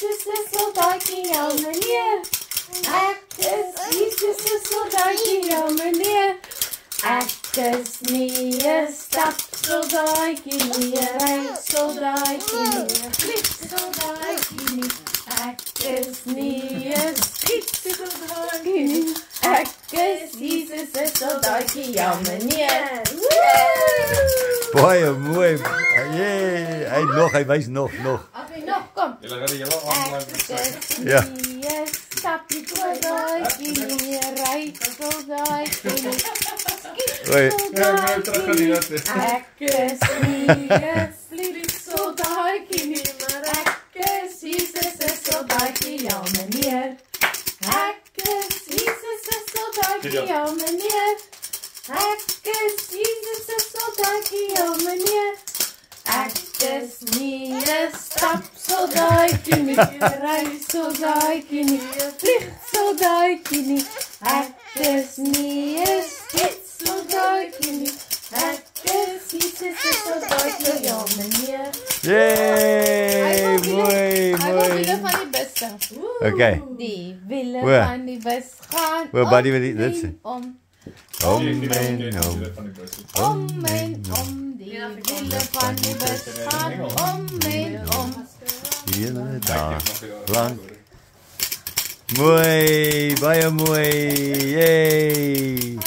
Jesus 'n soldaatjie, ja meneer. Ek is Jesus 'n soldaatjie, ja meneer. Ek is nie 'n stapsoldaatjie nie, 'n rysoldaatjie nie, 'n vliegsoldaatjie nie. Ek is nie 'n skietsoldaatjie nie. Ek is Jesus 'n soldaatjie, ja meneer. Baie mooi. Hy wys nog. Okay, nog, kom. Julle gaan die hele aand lank Ja. Nie 'n stapsoldaatjie nie, 'n rysoldaatjie nie. Oei. Ek is nie 'n vliegsoldaatjie nie, maar ek is Jesus 'n soldaatjie, ja meneer. Ek is Jesus 'n soldaatjie, ja meneer. Ek is Jesus 'n soldaatjie, ja meneer. Ek is nie 'n stapsoldaatjie nie, 'n rysoldaatjie nie, 'n vliegsoldaatjie nie. Ek is nie 'n skietsoldaatjie nie. Ek is Jesus 'n soldaatjie, ja meneer. Yay, mooi. Hy wil wiele van die bus sing. Okay. Die wiele Waar? van die bus gaan Waar, buddy, wil jy dit sê? om Om die en om. wiele van die bus gaan om. Hele dag lang. Mooi, baie mooi. Yay.